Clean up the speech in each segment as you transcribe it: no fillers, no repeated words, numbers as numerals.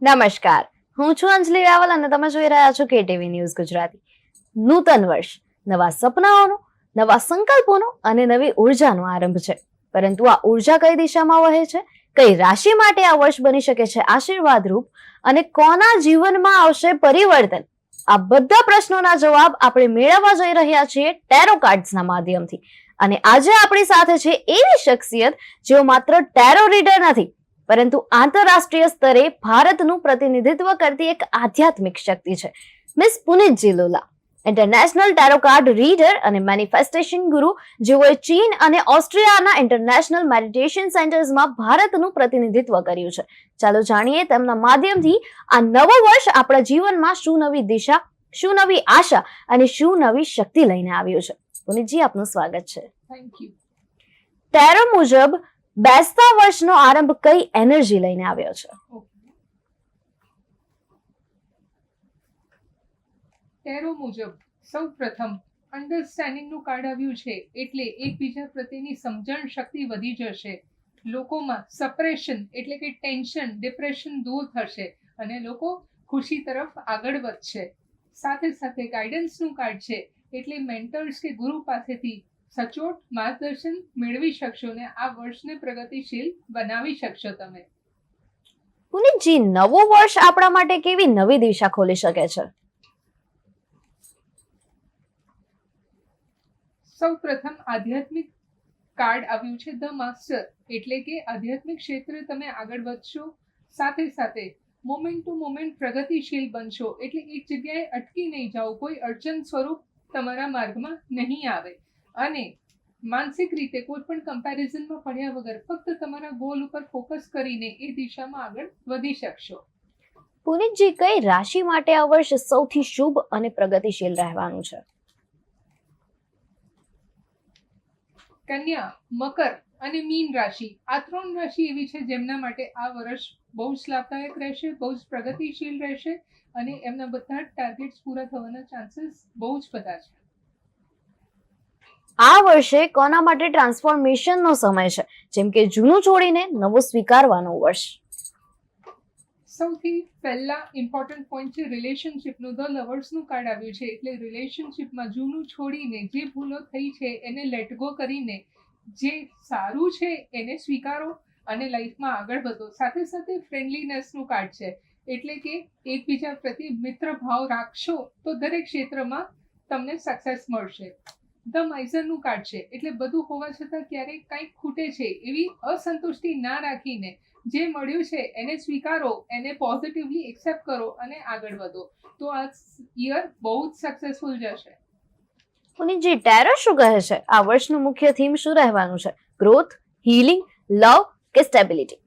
નમસ્કાર, હું છું અંજલિ રાવલ અને તમે જોઈ રહ્યા છો કેટીવી ન્યૂઝ ગુજરાતી. નૂતન વર્ષ નવા સપનાઓનો, નવા સંકલ્પોનો અને નવી ઉર્જાનો આરંભ છે. પરંતુ આ ઉર્જા કઈ દિશામાં વહે છે, કઈ રાશિ માટે આ વર્ષ બની શકે છે આશીર્વાદરૂપ અને કોના જીવનમાં આવશે પરિવર્તન? આ બધા પ્રશ્નોના જવાબ આપણે મેળવવા જઈ રહ્યા છીએ ટેરો કાર્ડ્સના માધ્યમથી. અને આજે આપણી સાથે છે એવી શખ્સિયત જેઓ માત્ર ટેરો રીડર નથી, પરંતુ આંતરરાષ્ટ્રીય સ્તરે ભારતનું પ્રતિનિધિત્વ કરતી એક આધ્યાત્મિક શક્તિ છે. Miss Punitji Lula, international tarot card reader અને મેનિફેસ્ટેશન ગુરુ, જેઓએ ચીન અને ઓસ્ટ્રિયાના ઇન્ટરનેશનલ મેડિટેશન સેન્ટર્સમાં ભારતનું પ્રતિનિધિત્વ કર્યું છે. ચાલો જાણીએ તેમના માધ્યમથી આ નવો વર્ષ આપણા જીવનમાં શું નવી દિશા, શું નવી આશા અને શું નવી શક્તિ લઈને આવ્યું છે. પુનિતજી, આપનું સ્વાગત છે. Thank you. ટેરો મુજબ બેસતા વર્ષનો આરંભ કઈ એનર્જી લઈને આવ્યો છે? ટેરો મુજબ સૌપ્રથમ અન્ડરસ્ટેન્ડિંગનું કાર્ડ આવ્યું છે, એટલે એકબીજા પ્રત્યેની સમજણ શક્તિ વધી જશે. લોકોમાં સપ્રેશન એટલે કે ટેન્શન, ડિપ્રેશન દૂર થશે અને લોકો ખુશી તરફ આગળ વધશે. સાથે સાથે ગાઈડન્સનું કાર્ડ છે, એટલે મેન્ટર્સ કે ગુરુ પાસેથી સચોટ માર્ગદર્શન મેળવી શકશો ને આ વર્ષને પ્રગતિશીલ બનાવી શકશો તમે. પુનિતજી, નવું વર્ષ આપણા માટે કેવી નવી દિશા ખોલી શકે છે? સૌ પ્રથમ આધ્યાત્મિક કાર્ડ આવ્યું છે ધ માસ્ટર, એટલે કે આધ્યાત્મિક ક્ષેત્રે તમે આગળ વધશો. સાથે સાથે મોમેન્ટ ટુ મોમેન્ટ પ્રગતિશીલ બનશો, એટલે એક જગ્યાએ અટકી નહીં જાઓ, કોઈ અડચણ સ્વરૂપ તમારા માર્ગમાં નહીં આવે અને માનસિક રીતે કોઈ પણ કમ્પેરિઝનમાં પડ્યા વગર ફક્ત તમારા ગોલ ઉપર ફોકસ કરીને એ દિશામાં આગળ વધી શકશો. પુનિતજી, કઈ રાશિ માટે આ વર્ષ સૌથી શુભ અને પ્રગતિશીલ રહેવાનું છે? કન્યા, મકર અને મીન રાશિ, આ ત્રણ રાશિ એવી છે જેમના માટે આ વર્ષ બહુ જ લાભદાયક રહેશે, બહુ જ પ્રગતિશીલ રહેશે અને એમના બધા ટાર્ગેટ્સ પૂરા થવાના ચાન્સીસ બહુ જ બધા છે. આ વર્ષે કોના માટે ટ્રાન્સફોર્મેશનનો સમય છે, જેમ કે જૂનું છોડીને નવું સ્વીકારવાનો વર્ષ? સૌથી પહેલા ઇમ્પોર્ટન્ટ પોઈન્ટ છે રિલેશનશિપનું. ધ લવર્સનું કાર્ડ આવ્યું છે, એટલે રિલેશનશિપમાં જૂનું છોડીને જે ભૂલો થઈ છે એને લેટ ગો કરીને જે સારું છે એને સ્વીકારો અને લાઈફમાં આગળ વધો. સાથે સાથે ફ્રેન્ડલીનેસનું કાર્ડ છે, એટલે કે એકબીજા પ્રત્યે મિત્ર ભાવ રાખશો તો દરેક ક્ષેત્રમાં તમને સક્સેસ મળશે. ધ માઇઝરનું કાર્ડ છે, એટલે બધું હોવા છતાં ક્યારેક કંઈક ખૂટે છે એવી અસંતુષ્ટિ ના રાખીને જે મળ્યું છે એને સ્વીકારો, એને પોઝિટિવલી એક્સેપ્ટ કરો અને આગળ વધો. તો આ યર બહુ જ સક્સેસફુલ જશે. પુનિતજી, ટેરો શું કહે છે? આ વર્ષનું મુખ્ય થીમ શું રહેવાનું છે? ગ્રોથ, હીલિંગ, લવ કે સ્ટેબિલિટી?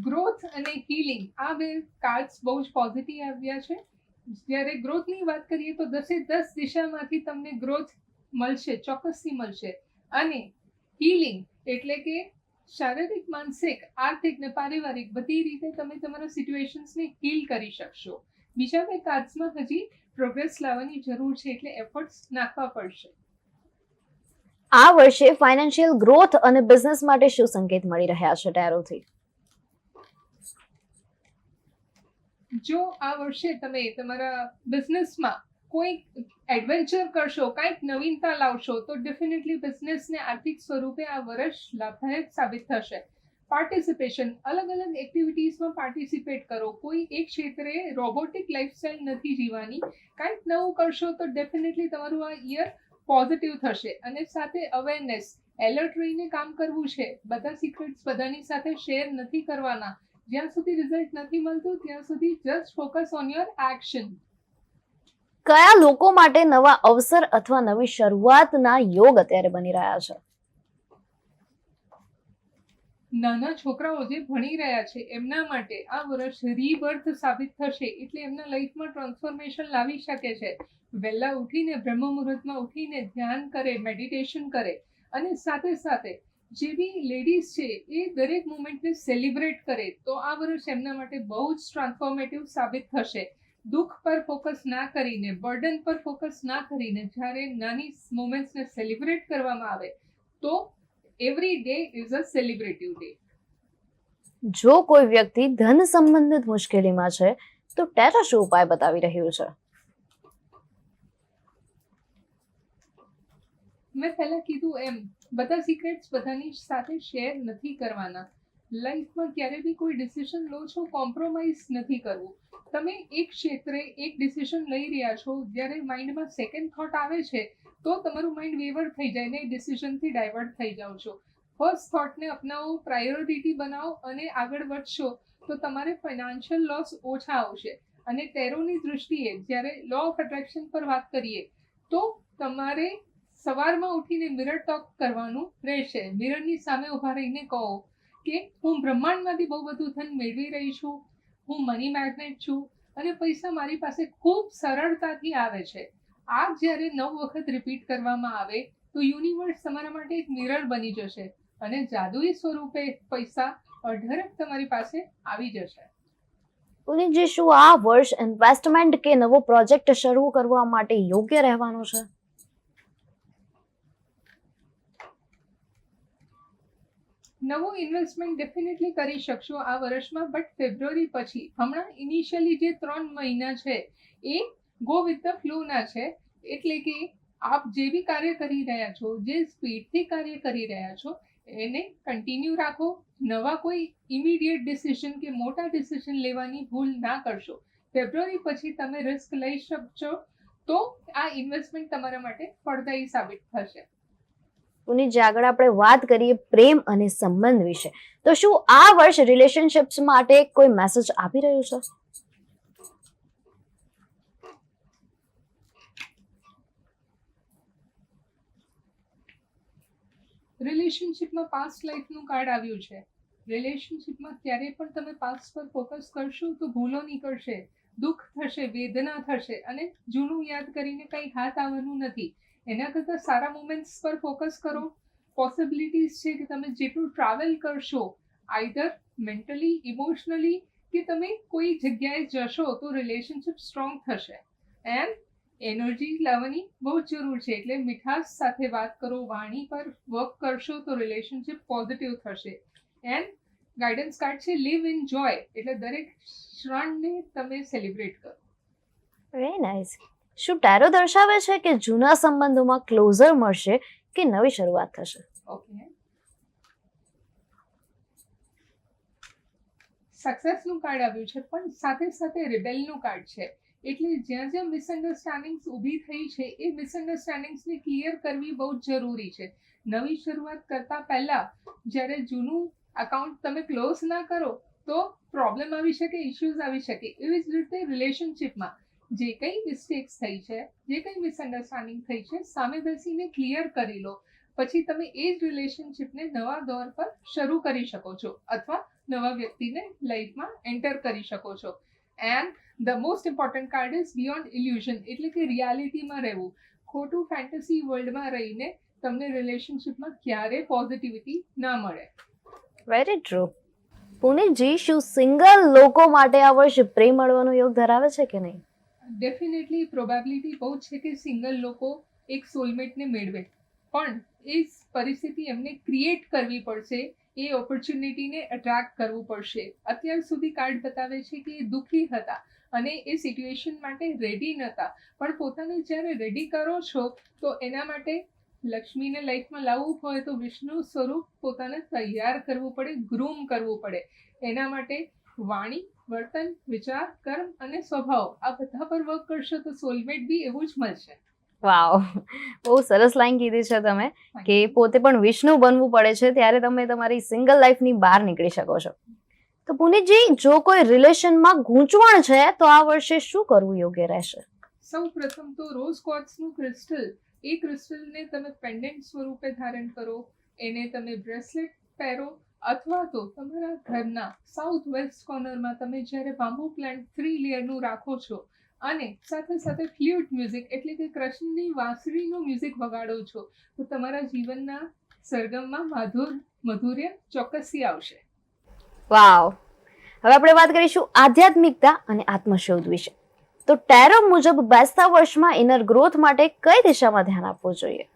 ગ્રોથ અને હીલિંગ, આ બે કાર્ડ્સ બહુ જ પોઝિટિવ આવ્યા છે. જ્યારે ગ્રોથની વાત કરીએ તો 10 દિશામાંથી તમને ગ્રોથ મળશે, ચોક્કસથી મળશે. અને હીલિંગ એટલે કે શારીરિક, માનસિક, આર્થિક ને પારિવારિક બધી રીતે તમે તમારા સિચ્યુએશન્સને હીલ કરી શકશો. બીજા બે કાર્ડ્સમાં હજી પ્રોગ્રેસ લાવવાની જરૂર છે, એટલે એફર્ટ્સ નાખવા પડશે. આ વર્ષે ફાઇનાન્શિયલ ગ્રોથ અને બિઝનેસ માટે શું સંકેત મળી રહ્યા છે ટેરોથી? જો આ વર્ષે તમે તમારા બિઝનેસમાં કોઈ એડવેન્ચર કરશો, કંઈક નવીનતા લાવશો તો ડેફિનેટલી બિઝનેસને આર્થિક સ્વરૂપે આ વર્ષ લાભદાયક સાબિત થશે. પાર્ટિસિપેશન, અલગ અલગ એક્ટિવિટીઝમાં પાર્ટિસિપેટ કરો. કોઈ એક ક્ષેત્રે રોબોટિક લાઈફસ્ટાઈલ નથી જીવવાની. કંઈક નવું કરશો તો ડેફિનેટલી તમારું આ યર પોઝિટિવ થશે. અને સાથે અવેરનેસ, એલર્ટ રહીને કામ કરવું છે. બધા સિક્રેટ્સ બધાની સાથે શેર નથી કરવાના. જ્યાં સુધી રિઝલ્ટ નથી મળતું ત્યાં સુધી just focus on your action. કયા લોકો માટે નવા અવસર અથવા નવી શરૂઆતના યોગ અત્યારે બની રહ્યા છે? નાના છોકરાઓ જે ભણી રહ્યા છે એમના માટે આ વર્ષ રીબર્થ સાબિત થશે, એટલે એમના લાઈફમાં ટ્રાન્સફોર્મેશન લાવી શકે છે. વહેલા ઉઠીને બ્રહ્મ મુહૂર્તમાં ઉઠીને ધ્યાન કરે, મેડિટેશન કરે અને સાથે સાથે જે બી લેડીઝ છે એ દરેક મોમેન્ટને સેલિબ્રેટ કરે તો આ વર્ષ એમના માટે બહુ જ ટ્રાન્સફોર્મેટિવ સાબિત થશે. દુઃખ પર ફોકસ ના કરીને, બર્ડન પર ફોકસ ના કરીને જ્યારે નાની મોમેન્ટ્સને સેલિબ્રેટ કરવામાં આવે તો every day is a celebrative day. જો કોઈ વ્યક્તિ ધન સંબંધિત મુશ્કેલીમાં છે તો ટેરો શું ઉપાય બતાવી રહ્યું છે? મેં પહેલા કીધું એમ બધા સિક્રેટ્સ બધાની સાથે શેર નથી કરવાના. લાઈફમાં ક્યારે બી કોઈ ડિસિઝન લો છો, કોમ્પ્રોમાઇઝ નથી કરવું. તમે એક ક્ષેત્રે એક ડિસિઝન લઈ રહ્યા છો, જ્યારે માઇન્ડમાં સેકન્ડ થોટ આવે છે તો તમારું માઇન્ડ વેવર થઈ જાય ને ડિસિઝનથી ડાયવર્ટ થઈ જાઓ છો. ફર્સ્ટ થોટને અપનાવો, પ્રાયોરિટી બનાવો અને આગળ વધશો તો તમારે ફાઇનાન્શિયલ લોસ ઓછા આવશે. અને ટેરોની દૃષ્ટિએ જ્યારે લો ઓફ એટ્રેક્શન પર વાત કરીએ તો તમારે સવારમાં ઉઠીને મિરર ટોક કરવાનું રહેશે. મિરરની સામે ઊભા રહીને કહો કે હું બ્રહ્માંડમાંથી બહુ બધું ધન મેળવી રહી છું, હું મની મેગ્નેટ છું અને પૈસા મારી પાસે ખૂબ સરળતાથી આવે છે. આ જ્યારે 9 વખત રિપીટ કરવામાં આવે તો યુનિવર્સ તમારા માટે એક મિરર બની જશે અને જાદુઈ સ્વરૂપે પૈસા અઢળક તમારી પાસે આવી જશે. પુનીતજી, શું આ વર્ષ ઇન્વેસ્ટમેન્ટ કે નવો પ્રોજેક્ટ શરૂ કરવા માટે યોગ્ય રહેવાનો છે? નવું ઇન્વેસ્ટમેન્ટ ડેફિનેટલી કરી શકશો આ વર્ષમાં, બટ ફેબ્રુઆરી પછી. હમણાં ઇનિશિયલી જે 3 મહિના છે એ ગો વિથ ધ ફ્લોના છે. એટલે કે આપ જે બી કાર્ય કરી રહ્યા છો, જે સ્પીડથી કાર્ય કરી રહ્યા છો એને કન્ટિન્યુ રાખો. નવા કોઈ ઇમિડિયેટ ડિસિઝન કે મોટા ડિસિઝન લેવાની ભૂલ ના કરશો. ફેબ્રુઆરી પછી તમે રિસ્ક લઈ શકશો તો આ ઇન્વેસ્ટમેન્ટ તમારા માટે ફળદાયી સાબિત થશે. પુનીતજી, આગળ આપણે વાત કરીએ પ્રેમ અને સંબંધ વિશે. તો શું આ વર્ષ રિલેશનશિપ્સ માટે કોઈ મેસેજ આપી રહ્યું છે? રિલેશનશિપમાં પાસ્ટ લાઈફનું કાર્ડ આવ્યું છે. રિલેશનશિપમાં ક્યારે પણ તમે પાસ્ટ પર ફોકસ કરશો તો ભૂલો નીકળશે, દુઃખ થશે, વેદના થશે અને જૂનું યાદ કરીને કંઈ હાથ આવવાનું નથી. એના કરતાં સારા મોમેન્ટ્સ પર ફોકસ કરો. પોસિબિલિટીઝ છે કે તમે જેટલું ટ્રાવેલ કરશો, આઈધર મેન્ટલી, ઇમોશનલી કે તમે કોઈ જગ્યાએ જશો તો રિલેશનશિપ સ્ટ્રોંગ થશે. એન્ડ એનર્જી લાવવાની બહુ જ જરૂર છે. એટલે મીઠાશ સાથે વાત કરો, વાણી પર વર્ક કરશો તો રિલેશનશિપ પોઝિટિવ થશે. એન્ડ ગાઈડન્સ કાર્ડ છે લીવ ઇન જોય, એટલે દરેક ક્ષણને તમે સેલિબ્રેટ કરો. Very nice. શું ટેરો દર્શાવે છે કે જૂના સંબંધોમાં ક્લોઝર મળશે કે નવી શરૂઆત થશે? ઓકે, સક્સેસનું કાર્ડ આવ્યું છે પણ સાથે સાથે રિબેલનું કાર્ડ છે. એટલે જ્યાં જ્યાં મિસઅન્ડરસ્ટેન્ડિંગ્સ ઊભી થઈ છે એ મિસઅન્ડરસ્ટેન્ડિંગ્સને ક્લિયર કરવી બહુ જ જરૂરી છે. નવી શરૂઆત કરતા પહેલા જ્યારે જૂનું અકાઉન્ટ તમે ક્લોઝ ના કરો તો પ્રોબ્લેમ આવી શકે, ઇશ્યુઝ આવી શકે. એવી જ રીતે રિલેશનશિપમાં જે કંઈ મિસ્ટેક્સ થઈ છે, જે કંઈ મિસઅન્ડરસ્ટેન્ડિંગ થઈ છે, સામે બેસીને ક્લિયર કરી લો. પછી તમે એ જ રિલેશનશિપને નવા દોર પર શરૂ કરી શકો છો અથવા નવા વ્યક્તિને લાઈફમાં એન્ટર કરી શકો છો. And the most important card is beyond illusion, એટલે કે રિયાલિટીમાં રહેવું. ખોટું ફેન્ટસી વર્લ્ડમાં રહીને તમને રિલેશનશિપમાં ક્યારે પોઝિટિવિટી ના મળે. Very true. પુનીતજી, શું સિંગલ લોકો માટે આ વર્ષ પ્રેમ મળવાનો યોગ ધરાવે છે કે નહીં? ડેફિનેટલી પ્રોબેબિલિટી બહુ છે કે સિંગલ લોકો એક સોલમેટને મેળવે, પણ એ પરિસ્થિતિ એમને ક્રિએટ કરવી પડશે, એ ઓપોર્ચ્યુનિટીને એટ્રેક્ટ કરવું પડશે. અત્યાર સુધી કાર્ડ બતાવે છે કે એ દુઃખી હતા અને એ સિચ્યુએશન માટે રેડી નહોતા, પણ પોતાને જ્યારે રેડી કરો છો તો એના માટે લક્ષ્મીને લાઈફમાં લાવવું હોય તો વિષ્ણુ સ્વરૂપ પોતાને તૈયાર કરવું પડે, ગ્રૂમ કરવું પડે. એના માટે વાણી, વર્તન, વિચાર, કર્મ અને સ્વભાવ આ બધા પર વર્ક કરશો તો સોલમેટ બી એવું જ મળશે. વાવ, બહુ સરસ લાઈન કીધી છે તમે કે પોતે પણ વિષ્ણુ બનવું પડે છે ત્યારે તમે તમારી સિંગલ લાઈફની બહાર નીકળી શકો છો. તો પુનીતજી, જો કોઈ રિલેશનમાં ગૂંચવણ છે તો આ વર્ષે શું કરવું યોગ્ય રહેશે? સૌ પ્રથમ તો રોઝ ક્વાર્ટ્ઝનું ક્રિસ્ટલ, એ ક્રિસ્ટલને તમે પેન્ડન્ટ સ્વરૂપે ધારણ કરો, એને તમે બ્રેસલેટ પહેરો અથવા તો તમારા ઘરના સાઉથ વેસ્ટ કોર્નરમાં તમે જ્યારે બાંબુ પ્લાન્ટ 3 લેયરનું રાખો છો અને સાથે સાથે ફ્લ્યુટ મ્યુઝિક એટલે કે કૃષ્ણની વાંસળીનું મ્યુઝિક વગાડો છો તો તમારા જીવનના સરગમમાં મધુર્ય ચોક્કસથી આવશે. વાવ. હવે આપણે વાત કરીશું આધ્યાત્મિકતા અને આત્મશોધ વિશે. તો ટેરો મુજબ બેસતા વર્ષમાં ઇનર ગ્રોથ માટે કઈ દિશામાં ધ્યાન આપવું જોઈએ?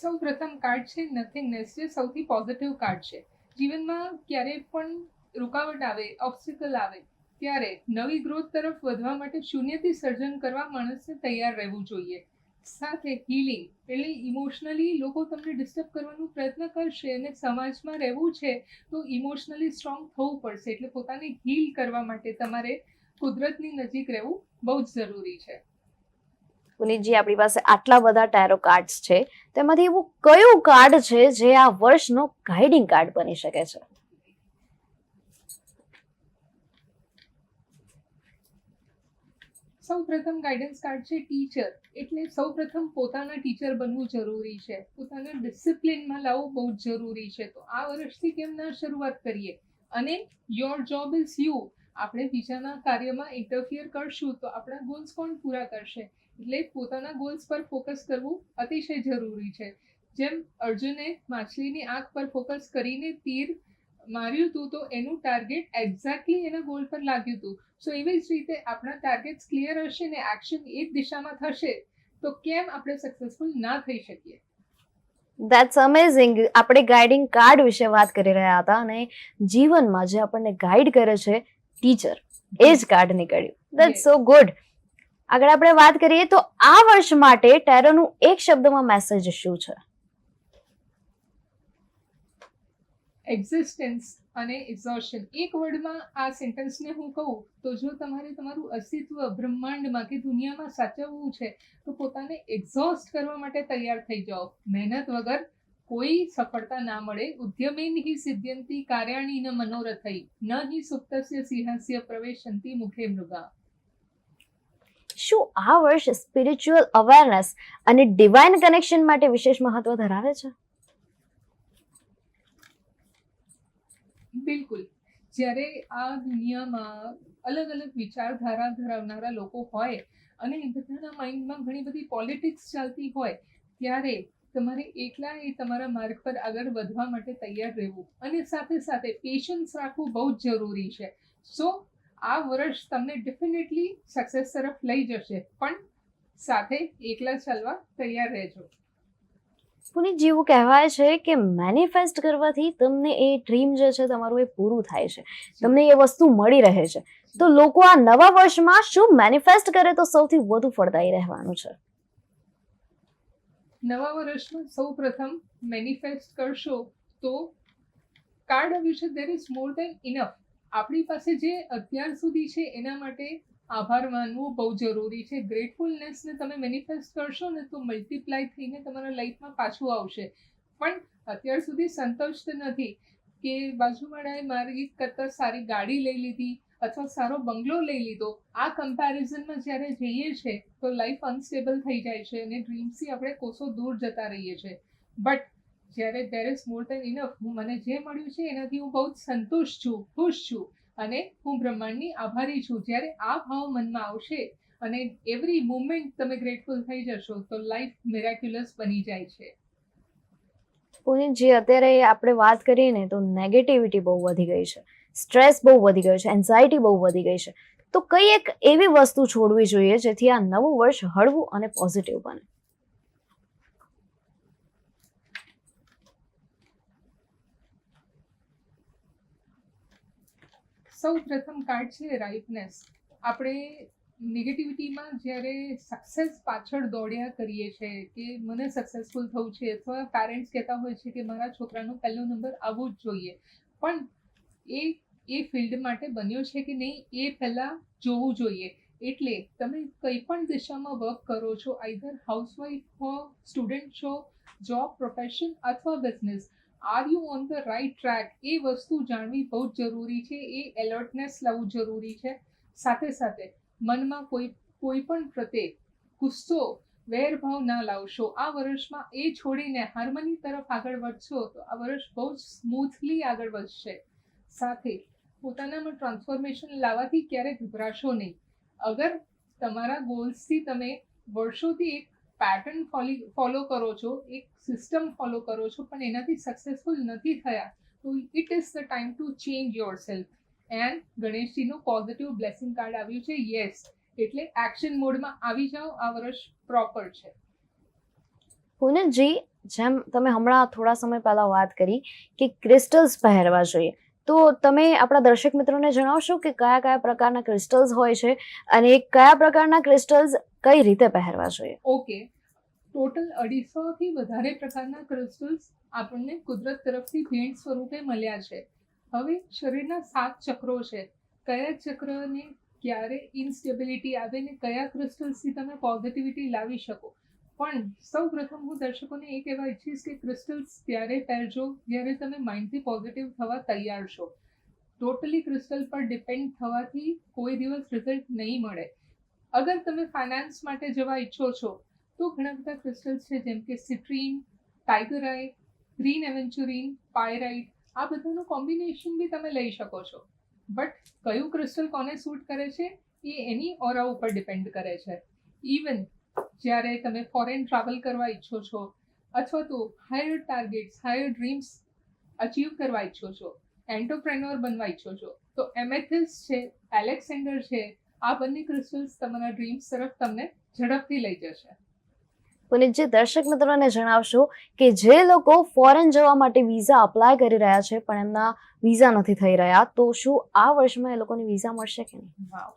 સૌ પ્રથમ કાર્ડ છે નથિંગનેસ, જે સૌથી પોઝિટિવ કાર્ડ છે. જીવનમાં ક્યારે પણ રૂકાવટ આવે, ઓબ્સ્ટિકલ આવે, ત્યારે નવી ગ્રોથ તરફ વધવા માટે શૂન્યથી સર્જન કરવા માણસને તૈયાર રહેવું જોઈએ. સાથે હીલિંગ, એટલે ઇમોશનલી લોકો તમને ડિસ્ટર્બ કરવાનો પ્રયત્ન કરશે અને સમાજમાં રહેવું છે તો ઇમોશનલી સ્ટ્રોંગ થવું પડશે. એટલે પોતાને હીલ કરવા માટે તમારે કુદરતની નજીક રહેવું બહુ જ જરૂરી છે. પુનીતજી, આપણી પાસે આટલા બધા ટેરો કાર્ડ્સ છે, તેમાંથી એવું કયું કાર્ડ છે જે આ વર્ષનો ગાઈડિંગ કાર્ડ બની શકે છે? સૌ પ્રથમ ગાઈડન્સ કાર્ડ છે ટીચર. એટલે સૌ પ્રથમ પોતાના ટીચર બનવું જરૂરી છે, પોતાના ડિસિપ્લિનમાં લાવવું બહુ જ જરૂરી છે. તો આ વર્ષથી કેમ ના શરૂઆત કરીએ? અને યોર જોબ ઇઝ યુ. આપણે બીજાના કાર્યમાં ઇન્ટરફિયર કરશું તો આપણા ગોલ્સ કોણ પૂરા કરશે? એટલે પોતાના ગોલ્સ પર ફોકસ કરવું અતિશય જરૂરી છે. જેમ અર્જુને માછલીની આંખ પર ફોકસ કરીને તીર માર્યું હતું તો એનું ટાર્ગેટ એક્ઝેક્ટલી એના ગોલ પર લાગ્યું હતું. સો એવી જ રીતે આપણા ટાર્ગેટ્સ ક્લિયર હશે ને એક્શન એ જ દિશામાં થશે તો કેમ આપણે સક્સેસફુલ ના થઈ શકીએ? That's amazing. આપણે ગાઈડિંગ કાર્ડ વિશે વાત કરી રહ્યા હતા અને જીવનમાં જે આપણને ગાઈડ કરે છે ટીચર, એ જ કાર્ડ નીકળ્યું. That's so good. આગળ આપણે વાત કરીએ તો આ વર્ષ માટે ટેરોનું એક શબ્દમાં મેસેજ શું છે? એક્ઝિસ્ટન્સ અને એક્ઝોશન. એક વર્ડમાં આ સેન્ટેન્સને હું કહું તો જો તમારે તમારું અસ્તિત્વ બ્રહ્માંડમાં કે દુનિયામાં સાચવવું છે તો પોતાને એક્ઝોસ્ટ કરવા માટે તૈયાર થઈ જાઓ. મહેનત વગર કોઈ સફળતા ના મળે. ઉદ્યમેન હિ સિદ્ધ્યંતિ કાર્યાણી ન મનોરથૈ ન હિ સુપ્તસ્ય સિંહસ્ય પ્રવેશંતિ મુખે મૃગા. શું આ વર્ષ સ્પિરિચ્યુઅલ અવેરનેસ અને ડિવાઇન કનેક્શન માટે વિશેષ મહત્વ ધરાવે છે? બિલકુલ. જ્યારે આ દુનિયામાં અલગ અલગ વિચારધારા ધરાવનારા લોકો હોય અને બધાના માઇન્ડમાં ઘણી બધી પોલિટિક્સ ચાલતી હોય, ત્યારે તમારે એકલા એ તમારા માર્ગ પર આગળ વધવા માટે તૈયાર રહેવું અને સાથે સાથે પેશન્સ રાખવું બહુ જ જરૂરી છે. સો આ વર્ષ તમને ડેફિનેટલી સક્સેસ તરફ લઈ જશે, પણ સાથે એકલા ચાલવા તૈયાર રહેજો. પુનીતજી, એવું કહેવાય છે કે મેનિફેસ્ટ કરવાથી તમને એ ડ્રીમ જે છે તમારું એ પૂરું થાય છે, તમને એ વસ્તુ મળી રહે છે. તો લોકો આ નવા વર્ષમાં શું મેનિફેસ્ટ કરે તો સૌથી વધુ ફળદાયી રહેવાનું છે? નવા વર્ષમાં સૌ પ્રથમ મેનિફેસ્ટ કરશો તો કાર્ડ આવ્યું છે there is more then enough. આપણી પાસે જે અત્યાર સુધી છે એના માટે આભાર માનવું બહુ જરૂરી છે. ગ્રેટફુલનેસને તમે મેનિફેસ્ટ કરશો ને તો મલ્ટીપ્લાય થઈને તમારા લાઈફમાં પાછું આવશે. પણ અત્યાર સુધી સંતુષ્ટ નથી કે બાજુવાળાએ મારી કરતાં સારી ગાડી લઈ લીધી અથવા સારો બંગલો લઈ લીધો. આ કમ્પેરિઝનમાં જ્યારે જઈએ છે તો લાઈફ અનસ્ટેબલ થઈ જાય છે અને ડ્રીમ્સથી આપણે કોસો દૂર જતા રહીએ છીએ. બટ જ્યારે there is more then enough, મને જે મળ્યું છે એનાથી હું બહુ જ સંતુષ્ટ છું, ખુશ છું અને હું બ્રહ્માંડની આભારી છું. જ્યારે આ ભાવ મનમાં આવશે અને એવરી મુમેન્ટ તમે ગ્રેટફુલ થઈ જશો તો લાઈફ મિરેક્યુલસ બની જાય છે. પુનીતજી, અત્યારે આપણે વાત કરીએ ને તો નેગેટિવિટી બહુ વધી ગઈ છે, સ્ટ્રેસ બહુ વધી ગયો છે, એન્ઝાયટી બહુ વધી ગઈ છે. તો કઈ એક એવી વસ્તુ છોડવી જોઈએ જેથી આ નવું વર્ષ હળવું અને પોઝિટિવ બને? સૌ પ્રથમ કાર્ડ છે રાઇટનેસ. આપણે નેગેટિવિટીમાં જ્યારે સક્સેસ પાછળ દોડ્યા કરીએ છીએ કે મને સક્સેસફુલ થવું છે અથવા પેરેન્ટ્સ કહેતા હોય છે કે મારા છોકરાનો પહેલો નંબર આવવો જ જોઈએ, પણ એ ફિલ્ડ માટે બન્યો છે કે નહીં એ પહેલાં જોવું જોઈએ. એટલે તમે કંઈ પણ દિશામાં વર્ક કરો છો, આઈધર હાઉસવાઈફ હો, સ્ટુડન્ટ છો, જોબ, પ્રોફેશન અથવા business, are you on the right track? એ વસ્તુ જાણવી બહુ જ જરૂરી છે. એ એલર્ટનેસ લાવવું જરૂરી છે. સાથે સાથે મનમાં કોઈ પણ પ્રત્યે ગુસ્સો, વેરભાવ ના લાવશો. આ વર્ષમાં એ છોડીને હાર્મની તરફ આગળ વધશો તો આ વર્ષ બહુ જ સ્મૂથલી આગળ વધશે. સાથે પોતાનામાં ટ્રાન્સફોર્મેશન લાવવાથી ક્યારેય ગભરાશો નહીં. અગર તમારા ગોલ્સથી તમે વર્ષોથી એક પેટર્ન ફોલો કરો છો, એક સિસ્ટમ ફોલો કરો છો, પણ એનાથી સક્સેસફુલ નથી થયા તો it is the time to change yourself. And ગણેશજીનું પોઝિટિવ બ્લેસિંગ કાર્ડ આવ્યું છે. યસ, એટલે એક્શન મોડમાં આવી જાઓ, આ વર્ષ પ્રોપર છે. પુનિતજી, જેમ તમે હમણાં થોડા સમય પહેલા વાત કરી કે ક્રિસ્ટલ્સ પહેરવા જોઈએ, તો તમે આપણા દર્શક મિત્રોને જણાવશો કે કયા કયા પ્રકારના ક્રિસ્ટલ્સ હોય છે અને કયા પ્રકારના ક્રિસ્ટલ્સ કઈ રીતે પહેરવા જોઈએ? ઓકે, ટોટલ 250 થી વધારે પ્રકારના ક્રિસ્ટલ્સ આપણને કુદરત તરફથી ભેટ સ્વરૂપે મળ્યા છે. હવે શરીરના 7 ચક્રો છે. કયા ચક્રને ક્યારે ઇન્સ્ટેબિલિટી આવે ને કયા ક્રિસ્ટલ્સથી તમે પોઝિટિવિટી લાવી શકો. પણ સૌ પ્રથમ હું દર્શકોને એ કહેવા ઈચ્છીશ કે ક્રિસ્ટલ્સ ત્યારે પહેરજો જ્યારે તમે માઇન્ડથી પોઝિટિવ થવા તૈયાર છો. ટોટલી ક્રિસ્ટલ પર ડિપેન્ડ થવાથી કોઈ દિવસ રિઝલ્ટ નહીં મળે. અગર તમે ફાઇનાન્સ માટે જવા ઈચ્છો છો તો ઘણા બધા ક્રિસ્ટલ્સ છે, જેમ કે સિટ્રીન, ટાઇગરાઇટ, ગ્રીન એવેન્ચુરીન, પાયરાઇટ, આ બધાનું કોમ્બિનેશન બી તમે લઈ શકો છો. બટ કયું ક્રિસ્ટલ કોને સૂટ કરે છે એ એની ઓરા ઉપર ડિપેન્ડ કરે છે. ઇવન જ્યારે તમે ફોરેન ટ્રાવેલ કરવા ઈચ્છો છો અથવા તો higher targets, higher dreams achieve કરવા ઈચ્છો છો, એન્ટરપ્રેન્યોર બનવા ઈચ્છો છો, તો એમેથિસ્ટ છે, એલેક્સેન્ડર છે, આ બંને ક્રિસ્ટલ્સ તમારા ડ્રીમ્સ તરફ તમને ઝડપથી લઈ જશે. પુનિતજી, દર્શક મિત્રોને જણાવશો કે જે લોકો ફોરેન જવા માટે વિઝા અપ્લાય કરી રહ્યા છે પણ એમના વિઝા નથી થઈ રહ્યા, તો શું આ વર્ષમાં એ લોકોને વિઝા મળશે કે નહીં? વાવ,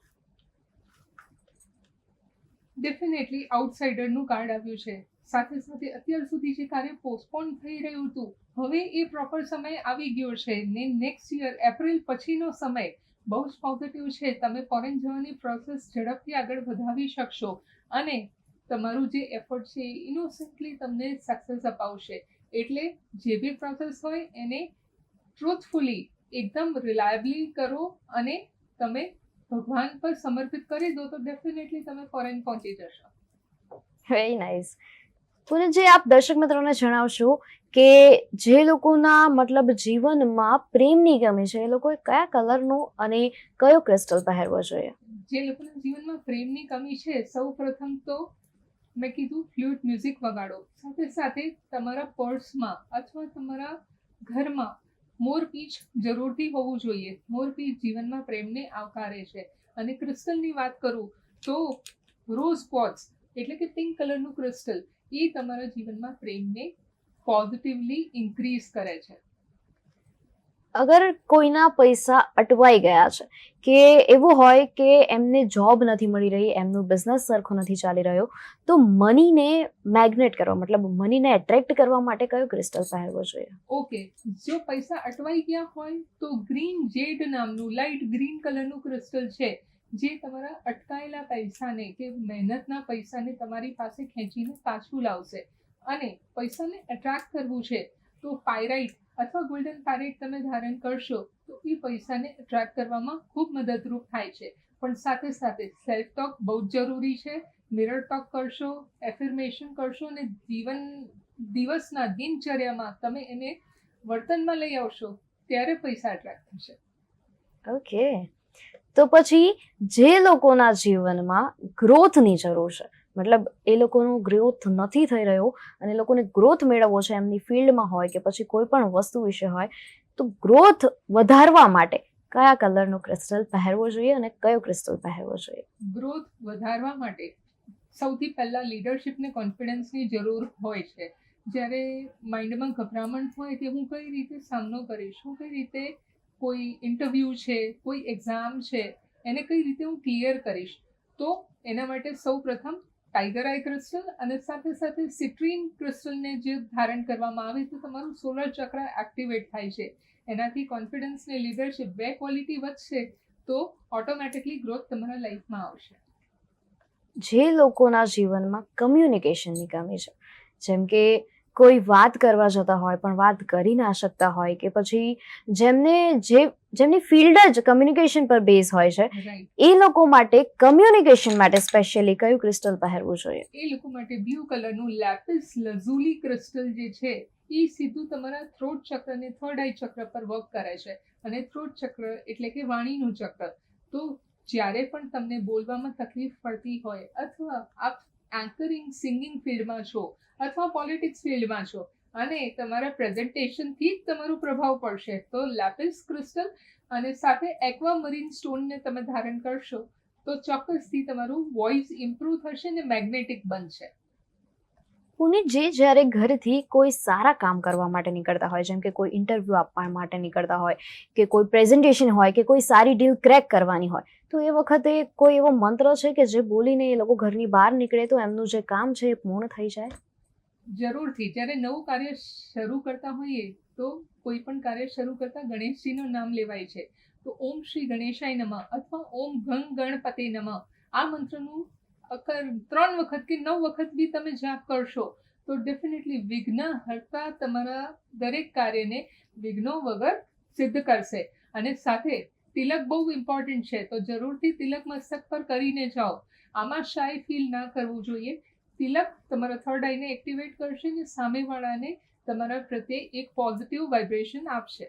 ડેફિનેટલી આઉટસાઇડરનું કાર્ડ આવ્યું છે. સાથે સાથે અત્યાર સુધી જે કાર્ય પોસ્ટપોન થઈ રહ્યું હતું, હવે એ પ્રોપર સમય આવી ગયો છે ને નેક્સ્ટ યર એપ્રિલ પછીનો સમય બહુ જ પોઝિટિવ છે. તમે ફોરેન જવાની પ્રોસેસ ઝડપથી આગળ વધાવી શકશો અને તમારું જે એફર્ટ છે એ ઇનોસેન્ટલી તમને સક્સેસ અપાવશે. એટલે જે બી પ્રોસેસ હોય એને ટ્રુથફુલી, એકદમ રિલાયબલી કરો અને તમે ભગવાન પર સમર્પિત કરી દો તો ડેફિનેટલી તમે ફોરેન પહોંચી જશો. Very nice. પુનિતજી, આપ દર્શક મિત્રોને જણાવશો કે જે લોકોના મતલબ જીવનમાં પ્રેમની કમી છે એ લોકોએ કયા કલરનું અને કયો ક્રિસ્ટલ પહેરવો જોઈએ? જે લોકોના જીવનમાં પ્રેમની કમી છે, સૌ પ્રથમ તો મેં કીધું ફ્લ્યુટ મ્યુઝિક વગાડો. સાથે સાથે તમારા પર્સમાં અથવા તમારા ઘરમાં મોરપીંછ જરૂરથી હોવું જોઈએ. મોરપીંછ જીવનમાં પ્રેમને આવકારે છે. અને ક્રિસ્ટલની વાત કરું તો રોઝ ક્વાર્ટઝ એટલે કે પિંક કલરનું ક્રિસ્ટલ એ તમારા જીવનમાં પ્રેમને પોઝિટિવલી ઇન્ક્રીઝ કરે છે. અગર કોઈના પૈસા અટવાઈ ગયા છે કે એવું હોય કે એમને જોબ નથી મળી રહી, એમનું બિઝનેસ સરખો નથી ચાલી રહ્યો, તો મનીને મેગ્નેટ કરવા મતલબ મનીને એટ્રેક્ટ કરવા માટે કયો ક્રિસ્ટલ પહેરવો જોઈએ? ઓકે, જો પૈસા અટવાઈ ગયા હોય તો ગ્રીન જેડ નામનું લાઇટ ગ્રીન કલરનું ક્રિસ્ટલ છે, જે તમારા અટકાયેલા પૈસાને કે મહેનતના પૈસાને તમારી પાસે ખેંચીને પાછું લાવશે. અને પૈસાને એટ્રેક્ટ કરવું છે તો પાયરાઇટ અથવા ગોલ્ડન પેરેટ તમે ધારણ કરશો તો એ પૈસાને એટ્રેક્ટ કરવામાં ખૂબ મદદરૂપ થાય છે. પણ સાથે સાથે સેલ્ફ ટોક બહુ જ જરૂરી છે. મિરર ટોક કરશો, એફર્મેશન કરશો અને દિવસના દિનચર્યામાં તમે એને વર્તનમાં લઈ આવશો ત્યારે પૈસા એટ્રેક્ટ થશે. ઓકે, તો પછી જે લોકોના જીવનમાં ગ્રોથની જરૂર છે, મતલબ એ લોકોનો ગ્રોથ નથી થઈ રહ્યો અને લોકોને ગ્રોથ મેળવવો છે એમની ફિલ્ડમાં હોય કે પછી કોઈ પણ વસ્તુ વિશે હોય, તો ગ્રોથ વધારવા માટે કયા કલરનો ક્રિસ્ટલ પહેરવો જોઈએ અને કયો ક્રિસ્ટલ પહેરવો જોઈએ? ગ્રોથ વધારવા માટે સૌથી પહેલા લીડરશિપને કોન્ફિડન્સની જરૂર હોય છે. જ્યારે માઇન્ડમાં ગભરામણ હોય કે હું કઈ રીતે સામનો કરીશ, હું કઈ રીતે કોઈ ઇન્ટરવ્યૂ છે, કોઈ એક્ઝામ છે, એને કઈ રીતે હું ક્લિયર કરીશ, તો એના માટે સૌ પ્રથમ ટાઈગર આઈ ક્રિસ્ટલ અને સાથે સાથે સિટ્રીન ક્રિસ્ટલને જે ધારણ કરવામાં આવે તો તમારું સોલર ચક્ર એક્ટિવેટ થાય છે. એનાથી કોન્ફિડન્સ ને લીડરશિપ બે ક્વોલિટી વધશે તો ઓટોમેટિકલી ગ્રોથ તમારા લાઈફમાં આવશે. જે લોકોના જીવનમાં કમ્યુનિકેશનની કમી છે, જેમ કે કોઈ વાત કરવા જતા હોય પણ વાત કરી ના શકતા હોય કે પછી જેમની ફિલ્ડ જ કમ્યુનિકેશન પર બેઝ હોય છે, રાઈટ, એ લોકો માટે કમ્યુનિકેશન માટે સ્પેશિયલી કયું ક્રિસ્ટલ પહેરવું જોઈએ? એ લોકો માટે બ્લુ કલરનું લેપિસ લઝુલી ક્રિસ્ટલ જે છે એ સીધું તમારા થ્રોટ ચક્ર અને થર્ડ આઈ ચક્ર પર વર્ક કરે છે. અને થ્રોટ ચક્ર એટલે કે વાણીનું ચક્ર. તો જ્યારે પણ તમને બોલવામાં તકલીફ પડતી હોય અથવા આપ એન્કરિંગ સિંગિંગ ફિલ્ડમાં છો અથવા પોલિટિક્સ ફિલ્ડમાં છો અને તમારા પ્રેઝન્ટેશનથી જ તમારો પ્રભાવ પડશે તો લેપિસ ક્રિસ્ટલ અને સાથે એક્વામરીન સ્ટોનને તમે ધારણ કરશો તો ચોક્કસથી તમારું વોઇસ ઇમ્પ્રૂવ થશે ને મેગ્નેટિક બનશે. પુનિતજી, જ્યારે ઘરથી કોઈ સારા કામ કરવા માટે નીકળતા હોય, જેમ કે કોઈ ઇન્ટરવ્યૂ આપવા માટે નીકળતા હોય, કે કોઈ પ્રેઝન્ટેશન હોય, કે કોઈ સારી ડીલ ક્રેક કરવાની હોય, તો એ વખતે કોઈ એવો મંત્ર છે કે જે બોલીને એ લોકો ઘરની બહાર નીકળે તો એમનું જે કામ છે એ પૂર્ણ થઈ જાય? જરૂરથી જ્યારે નવું કાર્ય શરૂ કરતા હોઈએ તો કોઈ પણ કાર્ય શરૂ કરતા ગણેશજીનું નામ લેવાય છે. તો ઓમ શ્રી ગણેશાય નમઃ અથવા ઓમ ગંગ ગણપતે નમઃ આ મંત્રનું 3 વખત કે 9 વખત બી તમે જાપ કરશો તો ડેફિનેટલી વિઘ્ન હરતા તમારા દરેક કાર્યને વિઘ્નો વગર સિદ્ધ કરશે. અને સાથે તિલક બહુ ઇમ્પોર્ટન્ટ છે, તો જરૂરથી તિલક મસ્તક પર કરીને જાઓ. આમાં શાય ફીલ ના કરવું જોઈએ. તિલક તમારા થર્ડ આઈને એક્ટિવેટ કરશે અને સામેવાળાને તમારા પ્રત્યે એક પોઝિટિવ વાઇબ્રેશન આપશે.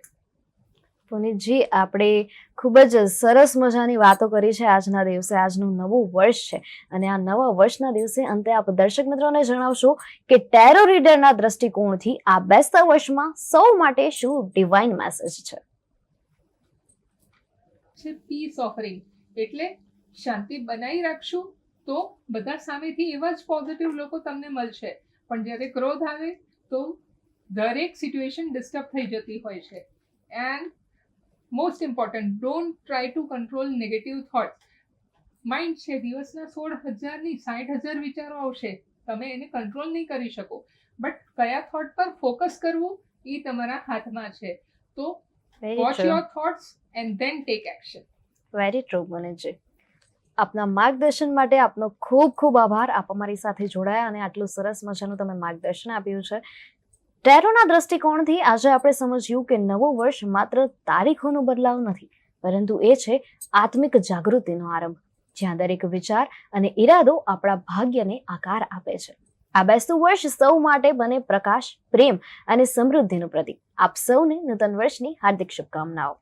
પુનિતજી, આપણે ખૂબ જ સરસ મજાની વાતો કરી છે આજના દિવસે. આજનું નવું વર્ષ છે અને આ નવા વર્ષના દિવસે અંતે આપ દર્શક મિત્રોને જણાવશો કે ટેરો રીડરના દ્રષ્ટિકોણથી આ બેસતા વર્ષમાં સૌ માટે શું ડિવાઇન મેસેજ છે? પીસ ઓફરિંગ એટલે શાંતિ બનાવી રાખશું તો બધા સામેથી એવા જ પોઝિટિવ લોકો તમને મળશે. પણ જ્યારે ક્રોધ આવે તો દરેક સિચ્યુએશન ડિસ્ટર્બ થઈ જતી હોય છે. And most important, don't try to control negative thoughts. Mind છે, દિવસના 16,000 ની 60,000 વિચારો આવશે, તમે એને કંટ્રોલ નહીં કરી શકો, બટ કયા થોટ પર ફોકસ કરવું એ તમારા હાથમાં છે. તો watch your thoughts and then take action. Very true Punitji. આપના માર્ગદર્શન માટે આપનો ખૂબ ખૂબ આભાર. આપ અમારી સાથે જોડાયા અને આટલું સરસ મજાનું તમે માર્ગદર્શન આપ્યું છે. ટેરોના દ્રષ્ટિકોણથી આજે આપણે સમજ્યું કે નવું વર્ષ માત્ર તારીખોનો બદલાવ નથી, પરંતુ એ છે આત્મિક જાગૃતિનો આરંભ, જ્યાં દરેક વિચાર અને ઈરાદો આપણા ભાગ્યને આકાર આપે છે. આ બેસતું વર્ષ સૌ માટે બને પ્રકાશ, પ્રેમ અને સમૃદ્ધિનું પ્રતીક. આપ સૌને નૂતન વર્ષની હાર્દિક શુભકામનાઓ.